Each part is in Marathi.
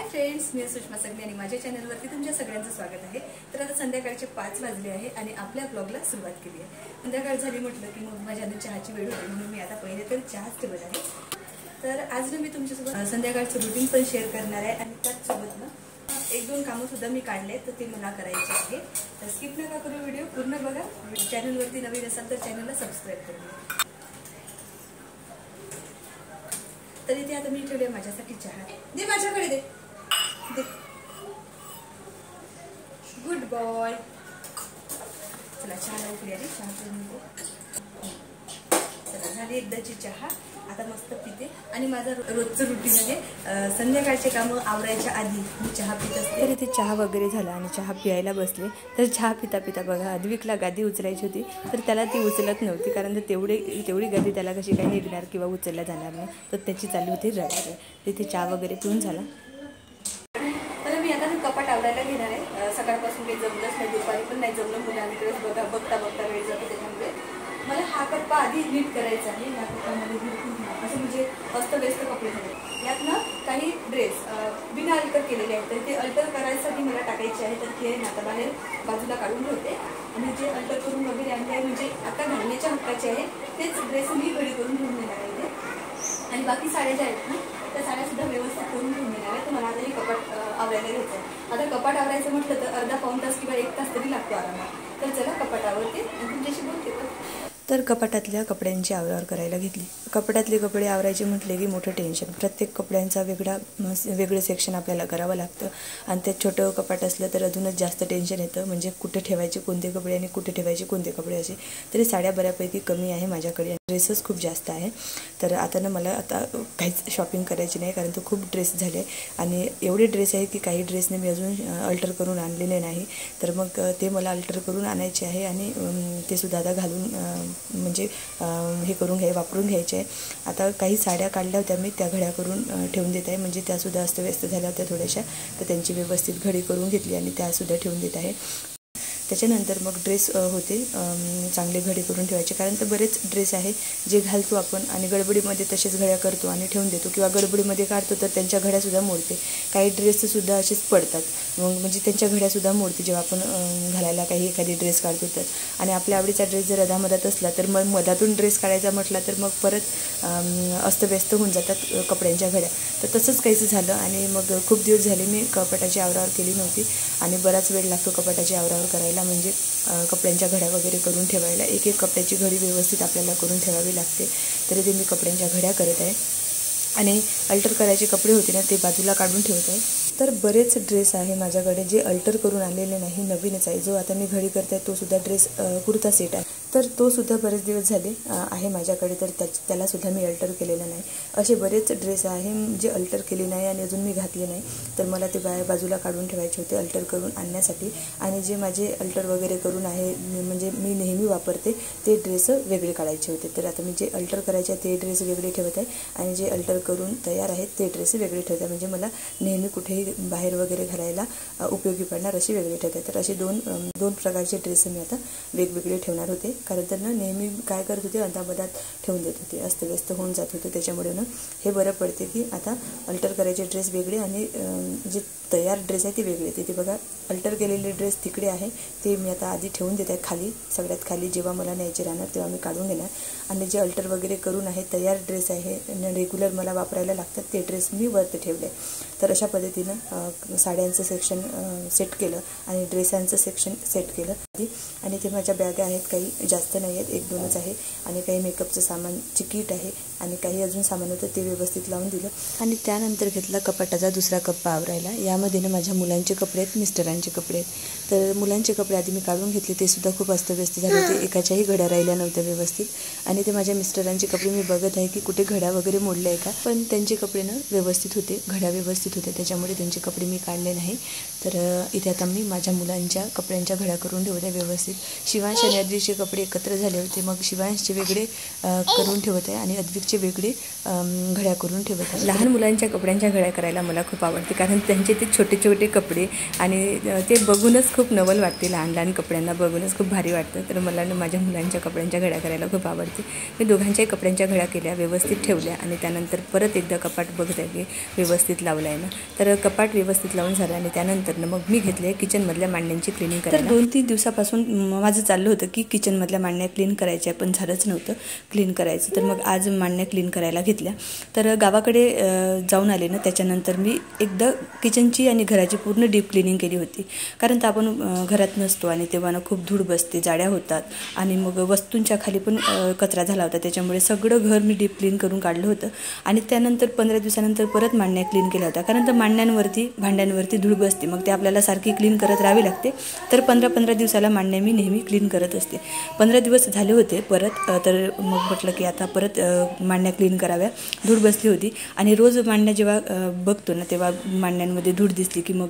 हाय फ्रेंड्स, मी सुषमा सगने आणि माझ्या चॅनलवरती तुमच्या सगळ्यांचं स्वागत आहे। तर आता संध्याकाळचे 5 वाजले आहे आणि आपल्या ब्लॉगला सुरुवात केली आहे। संध्याकाळ झाली म्हटलं की मग माझ्या चहाची वेळ होती, म्हणून मी आता पहिले तर चहाच ठेवत आहे। तर आज मी तुमच्यासोबत संध्याकाळचं रुटीन पण शेअर करणार आहे आणि त्याचसोबत ना एक दोन कामं सुद्धा मी काढले, तर ते मला करायचे आहे। तर स्किप नका करू, व्हिडिओ पूर्ण बघा। चॅनलवरती नवीन असाल तर चॅनलला सबस्क्राइब करा। तर इथे आता मी ठेवले माझ्यासाठी चहा। दे माझ्याकडे, दे दे, गुड बॉय। चला चहा उकळी आली, चहा पिऊन चला झाली एकदाची चहा। आता मस्त पिते आणि माझं रोजचं रुटीन आहे संध्याकाळचे कामं आवरायच्या आधी मी चहा पित असते। तर इथे चहा वगैरे झाला आणि चहा प्यायला बसले, तर चहा पिता पिता बघा अद्विकला गादी उचलायची होती, तर त्याला ती उचलत नव्हती, कारण तेवढी गादी त्याला कशी काही निघणार किंवा उचलला जाणार नाही, तर त्याची चालू होती रडायला। तिथे चहा वगैरे पिऊन झाला। तर मी आता कपाट आवरायला घेणार आहे। सकाळपासून काही जमलंच नाही, दुपारी पण नाही जमलं, मुलांकडेच बघता वेळ जातो, त्याच्यामुळे मला हा कप्पा आधी नीट करायचा आहे। ह्या कप्प्यामध्ये असं म्हणजे अस्तव्यस्त कपडे झाले, यात ना काही ड्रेस बिना अल्टर केलेले आहेत, तर ते अल्टर करायसाठी मला टाकायचे आहे। तर ते आता बाहेर बाजूला काढून ठेवते आणि जे अल्टर करून वगैरे आणले आहे, म्हणजे आता घालण्याच्या हक्काचे आहे तेच ड्रेस मी घडी करून घेऊन येणार आहे। आणि बाकी साड्या ज्या आहेत ना, त्या साड्या सुद्धा व्यवस्थित करून घेऊन येणार आहे। तर मला आता हे कपाट आवरायला घ्यायचं आहे। आता कपाट आवरायचं म्हटलं तर अर्धा पाऊण तास किंवा 1 तास तरी लागतो आरामात। तर चला कपाट आवरते आणि तुमच्याशी बोलते। तर कपाटातल्या कपड्यांची आवरावर करायला घेतली। कपाटातले कपडे आवरायचे म्हटले की मोठं टेन्शन, प्रत्येक कपड्यांचा वेगळं सेक्शन आपल्याला करावं लागतं आणि त्यात छोटं कपाट असलं तर अजूनच जास्त टेन्शन येतं, म्हणजे कुठे ठेवायचे कोणते कपडे आणि कुठे ठेवायचे कोणते कपडे असे। तरी साड्या बऱ्यापैकी कमी आहे माझ्याकडे, ड्रेसेस खूप जास्त आहे। तर आता ना मला आता काहीच शॉपिंग करायची नाही, कारण तो खूप ड्रेस झाले आणि एवढे ड्रेस आहे की काही ड्रेसने मी अजून अल्टर करून आणलेले नाही, तर मग ते मला अल्टर करून आणायचे आहे आणि ते सुद्धा आता घालून म्हणजे हे करून वापरून घ्यायचे आहे। आता काही साड्या काढल्या होत्या मी, त्या घड्या करून ठेवून देत आहे, म्हणजे त्यासुद्धा अस्तव्यस्त झाल्या होत्या थोड्याशा, तर त्यांची व्यवस्थित घडी करून घेतली आणि त्यासुद्धा ठेवून देत आहे। त्याच्यानंतर मग ड्रेस होते चांगले घडी करून ठेवायचे, कारण तर बरेच ड्रेस आहे जे घालतो आपण आणि गडबडीमध्ये तसेच घड्या करतो आणि ठेवून देतो, किंवा गडबडीमध्ये काढतो तर त्यांच्या घड्यासुद्धा मोडते। काही ड्रेससुद्धा असेच पडतात, मग म्हणजे त्यांच्या घड्यासुद्धा मोडते जेव्हा आपण घालायला एखादी ड्रेस काढतो तर। आणि आपल्या आवडीचा ड्रेस जर अधामधात असला तर मग मधातून ड्रेस काढायचा म्हटला तर मग परत अस्तव्यस्त होऊन जातात कपड्यांच्या घड्या। तर तसंच काहीच झालं आणि मग खूप दिवस झाले मी कपाटाची आवरावर केली नव्हती आणि बराच वेळ लागतो कपाटाची आवरावर करायला, म्हणजे कपड्यांच्या घड्या वगैरे करून ठेवायला। एक कपड्याची घडी व्यवस्थित आपल्याला करून ठेवावी लागते। तरी ते मी कपड्यांच्या घड्या करत आहे आणि अल्टर करायचे कपडे होते ना, ते बाजूला काढून ठेवत आहे। तर बरेच ड्रेस आहे माझ्याकडे जे अल्टर करून आलेले नाही, नवीनच आहे। जो आता मी घडी करते तो सुद्धा ड्रेस कुर्ता सेट आहे, तर तो सुद्धा बरेच दिवस झाले आहे माझ्याकडे, तर त्याला सुद्धा मी अल्टर केलेलं नाही। असे बरेच ड्रेस आहे जे अल्टर केले नाही आणि अजून मी घातले नाही, तर मला ते बाजूला काढून ठेवायचे होते अल्टर करून आणण्यासाठी। आणि जे माझे अल्टर वगैरे करून आहे, म्हणजे मी नेहमी वापरते ते ड्रेस वेगळे काढायचे होते। तर आता मी जे अल्टर करायचे ते ड्रेस वेगळे ठेवत आहे आणि जे अल्टर करून तयार आहेत ते ड्रेस वेगळे ठेवत आहे, म्हणजे मला नेहमी कुठेही बाहेर वगैरे घालायला उपयोगी पडणार असे वेगळे ठेवत आहे। तर असे दोन प्रकारचे ड्रेस मी आता वेगवेगळे ठेवणार होते, कारण तर ना नेहमी काय करत होते अधामधात ठेवून देत होते, अस्तव्यस्त होऊन जात होते। त्याच्यामुळे ना हे बरं पडते की आता अल्टर करायचे ड्रेस वेगळे आणि जे तयार ड्रेस आहे ते वेगळे। तिथे बघा अल्टर केलेले ड्रेस तिकडे आहे, ते मी आता आधी ठेवून देत आहे खाली, सगळ्यात खाली। जेव्हा मला न्यायचे राहणार तेव्हा मी काढून घेणार आणि जे अल्टर वगैरे करून आहे तयार ड्रेस आहे रेग्युलर मला वापरायला लागतात ते ड्रेस मी वरती ठेवले। तर अशा पद्धतीनं साड्यांचं सेक्शन सेट केलं आणि ड्रेसांचं सेक्शन सेट केलं आधी। आणि ते माझ्या बॅगा आहेत, काही जास्त नाही आहेत, 1-2च आहे, आणि काही मेकअपचं सामानची किट आहे आणि काही अजून सामान होतं ते व्यवस्थित लावून दिलं। आणि त्यानंतर घेतला कपाटाचा दुसरा कप्पा आवरायला। यामध्ये ना माझ्या मुलांचे कपडे आहेत, मिस्टरांचे कपडे आहेत। तर मुलांचे कपडे आधी मी काढून घेतले, ते सुद्धा खूप अस्तव्यस्त झाले होते, एकाच्याही घड्या राहिल्या नव्हत्या व्यवस्थित। आणि ते माझ्या मिस्टरांचे कपडे मी बघत आहे की कुठे घड्या वगैरे मोडल्या आहे का, पण त्यांचे कपडे ना व्यवस्थित होते, घड्या व्यवस्थित होत्या, त्याच्यामुळे त्यांचे कपडे मी काढले नाही। तर इथे आता मी माझ्या मुलांच्या कपड्यांच्या घड्या करून ठेवत आहे व्यवस्थित। शिवांश आणि अद्विकचे कपडे एकत्र झाले होते, मग शिवांशचे वेगळे करून ठेवत आहे आणि अद्विकचे प्लास्टिकचे वेगळे घड्या करून ठेवत आहे. लहान मुलांच्या कपड्यांच्या घड्या करायला मला खूप आवडते, कारण त्यांचे ते छोटे छोटे कपडे आणि ते बघूनच खूप नवल वाटते. लहान लहान कपड्यांना बघूनच खूप भारी वाटतं. तर मला माझ्या मुलांच्या कपड्यांच्या घड्या करायला खूप आवडते. मी दोघांच्याही कपड्यांच्या घड्या केल्या, व्यवस्थित ठेवल्या आणि त्यानंतर परत एकदा कपाट बघत आहे की व्यवस्थित लावलं आहे ना. तर कपाट व्यवस्थित लावून झालं आणि त्यानंतर मग मी घेतले किचनमधल्या मांड्यांची क्लिनिंग करायला. तर 2-3 दिवसापासून माझं चाललं होतं की किचनमधल्या मांड्या क्लीन करायच्या, पण झालंच नव्हतं क्लीन करायचं. तर मग आज मांड्या क्लीन करायला घेतल्या. तर गावाकडे जाऊन आले ना, त्याच्यानंतर मी एकदा किचनची आणि घराची पूर्ण डीप क्लिनिंग केली होती. कारण तर आपण घरात नसतो आणि तेव्हा ना खूप धूळ बसते, जाड्या होतात आणि मग वस्तूंच्या खाली पण कचरा झाला होता. त्याच्यामुळे सगळं घर मी डीप क्लीन करून काढलं होतं आणि त्यानंतर 15 दिवसानंतर परत मांड्या क्लीन केल्या होत्या. कारण तर मांड्यांवरती भांड्यांवरती धूळ बसते, मग ते आपल्याला सारखी क्लीन करत राहावी लागते. तर 15-15 दिवसाला मांड्या मी नेहमी क्लीन करत असते. 15 दिवस झाले होते परत, तर मग म्हटलं की आता परत मांड्या क्लीन कराव्या. धूळ बसली होती आणि रोज मांड्या जेव्हा बघतो ना, तेव्हा मांड्यांमध्ये धूळ दिसली की मग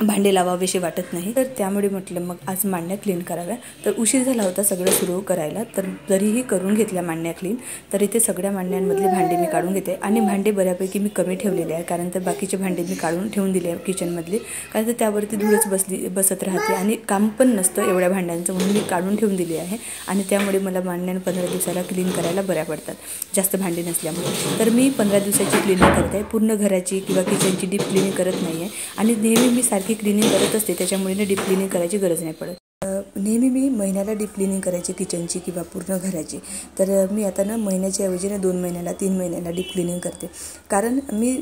भांडे लावावेसे वाटत नाही. तर त्यामुळे म्हटलं मग आज मांड्या क्लीन कराव्या. तर उशीर झाला होता सगळं सुरू करायला, तर तरीही करून घेतल्या मांड्या क्लीन. तर इथे सगळ्या मांड्यांमधले भांडे मी काढून घेते आणि भांडे बऱ्यापैकी मी कमी ठेवलेले आहे, कारण तर बाकीचे भांडे मी काढून ठेवून दिले आहे किचनमधले, कारण तर त्यावरती धूळच बसत राहते आणि काम पण नसतं एवढ्या भांड्यांचं, म्हणून मी काढून ठेवून दिले आहे. आणि त्यामुळे मला मांड्या 15 दिवसाला क्लीन करायला बऱ्या पडतात, जास्त भांडे नसल्यामुळे. तर मी 15 दिवसाची क्लिनिंग करत आहे, पूर्ण घराची किंवा किचनची डीप क्लिनिंग करत नाही आहे. आणि नेहमी मी सारखी क्लिनिंग करत असते, त्याच्यामुळे ना डीप क्लिनिंग करायची गरज नाही पडत. नेहमी मी महिन्याला डीप क्लिनिंग करायची किचनची किंवा पूर्ण घराची. तर मी आता ना महिन्याच्या ऐवजी ना 2 महिन्याला 3 महिन्याला डीप क्लिनिंग करते, कारण मी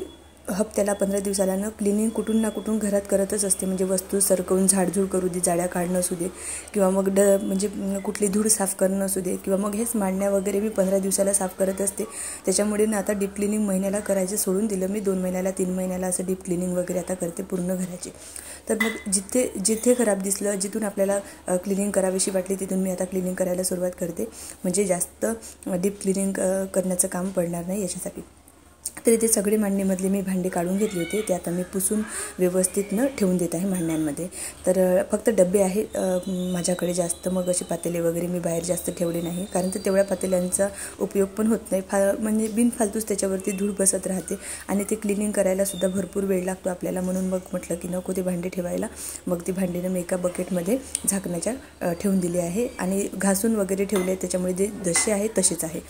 हप्त्याला 15 दिवसाला ना क्लिनिंग कुठून ना कुठून घरात करतच असते. म्हणजे वस्तू सरकवून झाडझूड करू दे, जाड्या काढणं असू दे किंवा मग म्हणजे कुठली धूळ साफ करणं असू दे किंवा मग हेच मांडण्या वगैरे मी 15 दिवसाला साफ करत असते. त्याच्यामुळे ना आता डीप क्लिनिंग महिन्याला करायचं सोडून दिलं मी. 2 महिन्याला 3 महिन्याला असं डीप क्लिनिंग वगैरे आता करते पूर्ण घराची. तर मग जिथे खराब दिसलं, जिथून आपल्याला क्लिनिंग करावीशी वाटली, तिथून मी आता क्लिनिंग करायला सुरुवात करते. म्हणजे जास्त डीप क्लिनिंग करण्याचं काम पडणार नाही याच्यासाठी. तर इथे सगळे मांडणीमधले मी भांडे काढून घेतले होते, ते आता मी पुसून व्यवस्थित न ठेवून देत आहे मांडण्यांमध्ये. तर फक्त डबे आहेत माझ्याकडे जास्त, मग असे पातेले वगैरे मी बाहेर जास्त ठेवले नाही, कारण तर तेवढ्या पातेल्यांचा उपयोग पण होत नाही. म्हणजे बिनफालतूच त्याच्यावरती धूळ बसत राहते आणि ते क्लिनिंग करायलासुद्धा भरपूर वेळ लागतो आपल्याला. म्हणून मग म्हटलं की नको ते भांडे ठेवायला. मग ती भांडीनं मी एका बकेटमध्ये झाकण्याच्या ठेवून दिली आहे आणि घासून वगैरे ठेवले, त्याच्यामुळे जे जसे आहे तसेच आहे.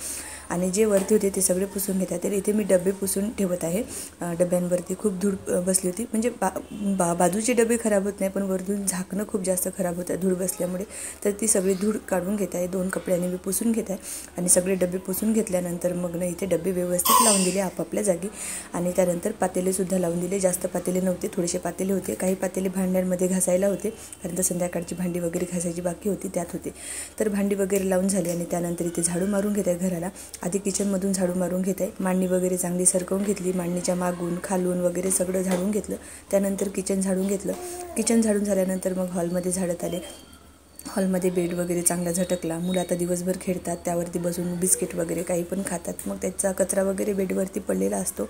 आणि जे वरती होते ते सगळे पुसून घेतात. तर इथे मी डबे पुसून ठेवत आहे. डब्यांवरती खूप धूळ बसली होती, म्हणजे बाजूचे डबे खराब होत नाही, पण वरतून झाकणं खूप जास्त खराब होतं धूळ बसल्यामुळे. तर ती सगळी धूळ काढून घेत आहे, 2 कपड्याने मी पुसून घेत आहे. आणि सगळे डबे पुसून घेतल्यानंतर मग ना इथे डबे व्यवस्थित लावून दिले आपापल्या जागी. आणि त्यानंतर पातेलेसुद्धा लावून दिले. जास्त पातेले नव्हते, थोडेसे पातेले होते. काही पातेले भांड्यांमध्ये घासायला होते, कारण तर संध्याकाळची भांडी वगैरे घासायची बाकी होती, त्यात होते. तर भांडी वगैरे लावून झाली आणि त्यानंतर इथे झाडू मारून घेत आहे घराला. आधी किचनमधून झाडू मारून घेत आहे. मांडणी वगैरे चांगली सरकवून घेतली, मांडणीच्या मागून खालून वगैरे सगळं झाडून घेतलं. त्यानंतर किचन झाडून घेतलं. किचन झाडून झाल्यानंतर मग हॉलमध्ये झाडत आले. हॉलमध्ये बेड वगैरे चांगला झटकला. मुलं आता दिवसभर खेळतात, त्यावरती बसून बिस्किट वगैरे काही पण खातात, मग त्याचा कचरा वगैरे बेडवरती पडलेला असतो,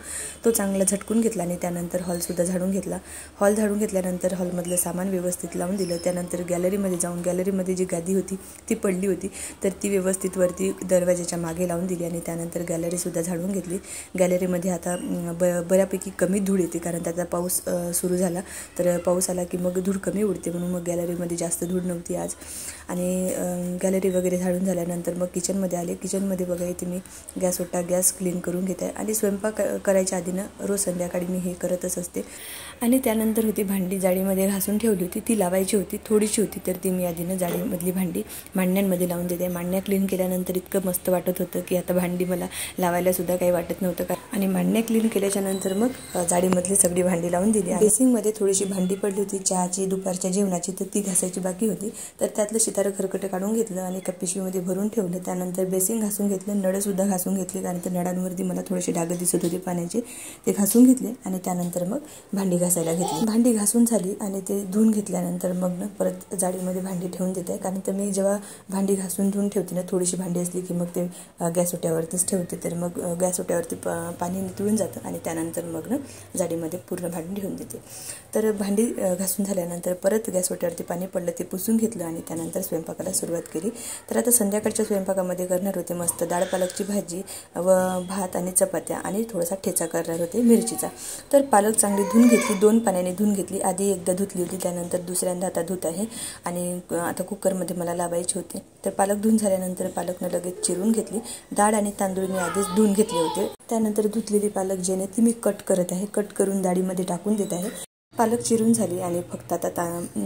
तो चांगला झटकून घेतला. आणि त्यानंतर हॉलसुद्धा झाडून घेतला. हॉल झाडून घेतल्यानंतर हॉलमधलं सामान व्यवस्थित लावून दिलं. त्यानंतर गॅलरीमध्ये जाऊन गॅलरीमध्ये जी गादी होती ती पडली होती, तर ती व्यवस्थित वरती दरवाजाच्या मागे लावून दिली. आणि त्यानंतर गॅलरीसुद्धा झाडून घेतली. गॅलरीमध्ये आता बऱ्यापैकी कमी धूळ येते, कारण त्याचा पाऊस सुरू झाला, तर पाऊस आला की मग धूळ कमी उडते, म्हणून मग गॅलरीमध्ये जास्त धूळ नव्हती आज. आणि गॅलरी वगैरे झाडून झाल्यानंतर मग किचनमध्ये आले. किचनमध्ये बघा इथे मी गॅस क्लीन करून घेत आहे. आणि स्वयंपाक करायच्या आधीनं रोज संध्याकाळी मी हे करतच असते. आणि त्यानंतर होती भांडी जाळीमध्ये घासून ठेवली होती, ती लावायची होती, थोडीशी होती, तर ती मी आधीनं जाळीमधली भांडी मांडण्यांमध्ये लावून देते. मांडण्या क्लीन केल्यानंतर इतकं मस्त वाटत होतं की आता भांडी मला लावायलासुद्धा काही वाटत नव्हतं का. आणि मांडण्या क्लीन केल्याच्या नंतर मग जाळीमधली सगळी भांडी लावून दिली. बेसिंगमध्ये थोडीशी भांडी पडली होती चहाची, दुपारच्या जेवणाची, तर ती घासायची बाकी होती. तर त्यातलं शितारं खरकटं काढून घेतलं आणि एका पिशवीमध्ये भरून ठेवलं. त्यानंतर बेसिंग घासून घेतलं, नळंसुद्धा घासून घेतले, कारण तर नळांवरती मला थोडेसे डाग दिसत होते पाण्याचे, ते घासून घेतले. आणि त्यानंतर मग भांडी घासायला घेतली. भांडी घासून झाली आणि ते धुवून घेतल्यानंतर मग ना परत जाळीमध्ये भांडी ठेवून देत आहे, कारण तर मी जेव्हा भांडी घासून धुवून ठेवते ना, थोडीशी भांडी असली की मग ते गॅस ओट्यावरतीच ठेवते, तर मग गॅस ओट्यावरती पाणी नितळून जातं. आणि त्यानंतर मग ना जाळीमध्ये पूर्ण भांडी ठेवून देते. तर भांडी घासून झाल्यानंतर परत गॅस ओट्यावरती पाणी पडलं, ते पुसून घेतलं. आणि त्यानंतर स्वयंपाकाला सुरुवात केली. तर आता संध्याकाळच्या स्वयंपाकामध्ये करणार होते मस्त डाळ पालकची भाजी व भात आणि चपात्या आणि थोडासा ठेचा करणार होते मिरचीचा. तर पालक चांगली धुवून घेतली, 2 पाण्याने धुवून घेतली. आधी एकदा धुतली होती, त्यानंतर दुसऱ्यांदा आता धुत आहे आणि आता कुकरमध्ये मला लावायची होती. तर पालक धुवून झाल्यानंतर पालकनं लगेच चिरून घेतली. डाळ आणि तांदूळ मी आधीच धुवून घेतले होते. त्यानंतर धुतलेली पालक जेने ती मी कट करत आहे, कट करून डाळीमध्ये टाकून देत आहे. पालक चिरून झाली आणि फक्त आता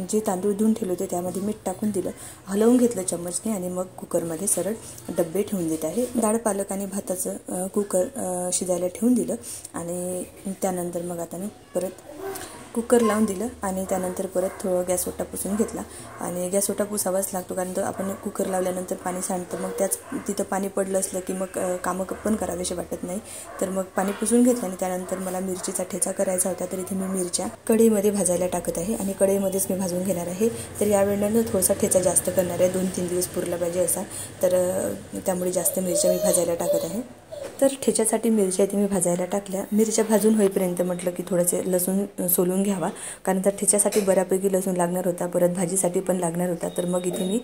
जे तांदूळ धुवून ठेवले होते त्यामध्ये मीठ टाकून दिलं, हलवून घेतलं चम्मचने आणि मग कुकरमध्ये सरळ डब्बे ठेवून देत आहे. डाळ पालक आणि भाताचं कुकर शिजायला ठेवून दिलं आणि त्यानंतर मग आता परत कुकर लावून दिलं आणि त्यानंतर परत थोडं गॅस ओटा पुसून घेतला. आणि गॅस ओटा पुसावाच लागतो कारण तर आपण कुकर लावल्यानंतर पाणी सांडतं, मग त्याच तिथं पाणी पडलं असलं की मग कामं पण करावेसे वाटत नाही. तर मग पाणी पुसून घेतलं आणि त्यानंतर मला मिरचीचा ठेचा करायचा होता. तर इथे मी मिरच्या कढईमध्ये भाजायला टाकत आहे आणि कढईमध्येच मी भाजून घेणार आहे. तर यावेळेला थोडासा ठेचा जास्त करणार आहे, 2-3 दिवस पुरला पाहिजे असा. तर त्यामुळे जास्त मिरच्या मी भाजायला टाकत आहे. तर ठेच्यासाठी मिरच्या इथे मी भाजायला टाकल्या. मिरच्या भाजून होईपर्यंत म्हटलं की थोडंसे लसूण सोलून घ्यावा कारण तर ठेच्यासाठी बऱ्यापैकी लसूण लागणार होता, परत भाजीसाठी पण लागणार होता. तर मग इथे मी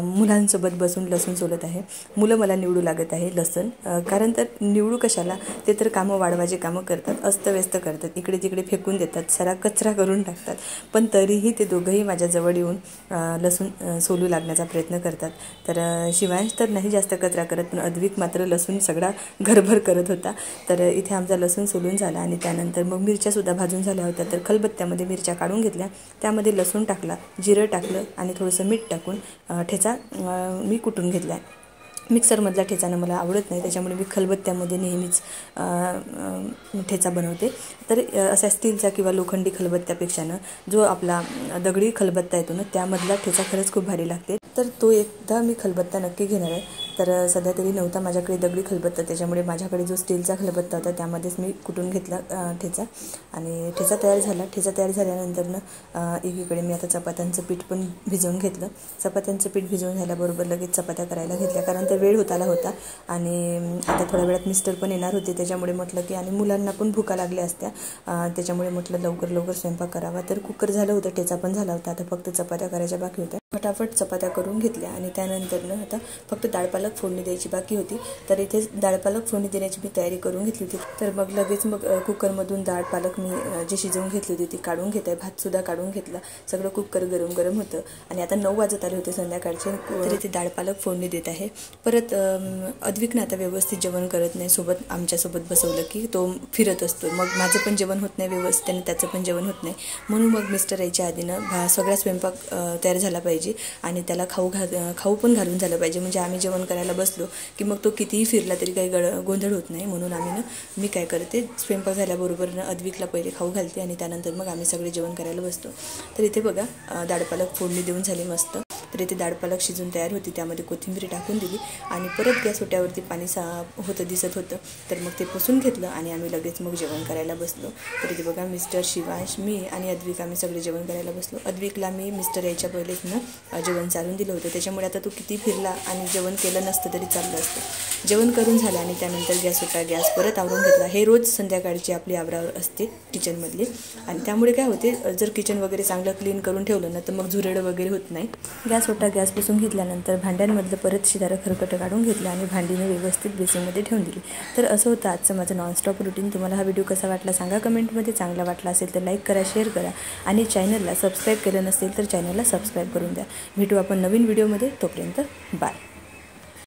मुलांसोबत बसून लसूण सोलत आहे. मुलं मला निवडू लागत आहे लसूण, कारण तर निवडू कशाला, ते तर कामं वाढवायचे कामं करतात, अस्तव्यस्त करतात, इकडे तिकडे फेकून देतात, सारा कचरा करून टाकतात. पण तरीही ते दोघंही माझ्याजवळ येऊन लसूण सोलू लागण्याचा प्रयत्न करतात. तर शिवांश तर नाही जास्त कचरा करत, पण अद्विक मात्र लसूण सगळा घरभर करत होता. तर इथे आमचा लसूण सोलून झाला आणि त्यानंतर मग मिरच्यासुद्धा भाजून झाल्या होत्या. तर खलबत्त्यामध्ये मिरच्या काढून घेतल्या, त्यामध्ये लसूण टाकला, जिरं टाकलं आणि थोडंसं मीठ टाकून ठेचा मी कुटून घेतला. मिक्सरमधला ठेचानं मला आवडत नाही, त्याच्यामुळे मी खलबत्त्यामध्ये नेहमीच ठेचा बनवते. तर अशा स्टीलचा किंवा लोखंडी खलबत्त्यापेक्षानं जो आपला दगडी खलबत्ता येतो ना, त्यामधला ठेचा खरंच खूप भारी लागते. तर तो एकदा मी खलबत्ता नक्की घेणार आहे. तर सध्या तरी नव्हता माझ्याकडे दगडी खलबत्ता, त्याच्यामुळे माझ्याकडे जो स्टीलचा खलबत्ता होता त्यामध्येच मी कुटून घेतला ठेचा आणि ठेचा तयार झाला. ठेचा तयार झाल्यानंतर एकीकडे मी आता चपात्यांचं पीठ पण भिजवून घेतलं. चपात्यांचं पीठ भिजवून झाल्याबरोबर लगेच चपात्या करायला घेतल्या कारण तर वेळ होत आला होता आणि आता थोड्या वेळात मिस्टर पण येणार होते. त्याच्यामुळे म्हटलं की आणि मुलांना पण भुका लागल्या असत्या, त्याच्यामुळे म्हटलं लवकर स्वयंपाक करावा. तर कुकर झालं होतं, ठेचा पण झाला होता, आता फक्त चपात्या करायच्या बाकी होत्या. फटाफट चपात्या करून घेतल्या आणि त्यानंतर आता फक्त डाळ पालक फोडणी द्यायची बाकी होती. तर इथे डाळ पालक फोडणी देण्याची मी तयारी करून घेतली होती. तर मग लगेच कुकरमधून डाळ पालक मी जे शिजवून घेतली होती ती काढून घेत आहे, भातसुद्धा काढून घेतला. सगळं कुकर गरम होतं आणि आता 9 वाजत आले होते संध्याकाळचे. तर इथे डाळ पालक फोडणी देत आहे. परत अद्विकनं आता व्यवस्थित जेवण करत नाही, आमच्यासोबत बसवलं की तो फिरत असतो, मग माझं पण जेवण होत नाही व्यवस्थित आणि त्याचं पण जेवण होत नाही. म्हणून मग मिस्टर यायच्या आधीनं सगळा स्वयंपाक तयार झाला पाहिजे आणि त्याला खाऊ पण घालून झालं पाहिजे, म्हणजे आम्ही जेवण करायला बसलो की मग तो कितीही फिरला तरी काही गोंधळ होत नाही. म्हणून मी काय करते, स्वयंपाक झाल्याबरोबर अद्विकला पहिले खाऊ घालते आणि त्यानंतर मग आम्ही सगळे जेवण करायला बसतो. तर इथे बघा डाळ पालक फोडणी देऊन झाली मस्त. तर इथे डाळ पालक शिजून तयार होती, त्यामध्ये कोथिंबीर टाकून दिली आणि परत गॅस ओट्यावरती पाणी दिसत होतं. तर मग ते पुसून घेतलं आणि आम्ही लगेच मग जेवण करायला बसलो. तर इथे बघा मिस्टर, शिवांश, मी आणि अद्विक आम्ही सगळे जेवण करायला बसलो. अद्विकला मी मिस्टर यायच्या पहिलेच जेवण चालून दिलं होतं, त्याच्यामुळे आता तो किती फिरला आणि जेवण केलं नसतं तरी चाललं असतं. जेवण करून झालं आणि त्यानंतर गॅस परत आवरून घेतला. हे रोज संध्याकाळची आपली आवरावर असते किचनमधली आणि त्यामुळे काय होते, जर किचन वगैरे चांगलं क्लीन करून ठेवलं ना तर मग झुरडं वगैरे होत नाही. गॅस पुसून घेतल्यानंतर भांड्यांमधलं परत शिदारं खरकटं काढून घेतलं आणि भांडीने व्यवस्थित बेसिनमध्ये ठेवून दिली. तर असं होतं आजचं माझं नॉनस्टॉप रुटीन. तुम्हाला हा व्हिडिओ कसा वाटला सांगा कमेंटमध्ये. चांगला वाटला असेल तर लाईक करा, शेअर करा आणि चॅनलला सबस्क्राईब केलं नसेल तर चॅनलला सबस्क्राईब करून द्या. भेटू आपण नवीन व्हिडिओमध्ये, तोपर्यंत बाय.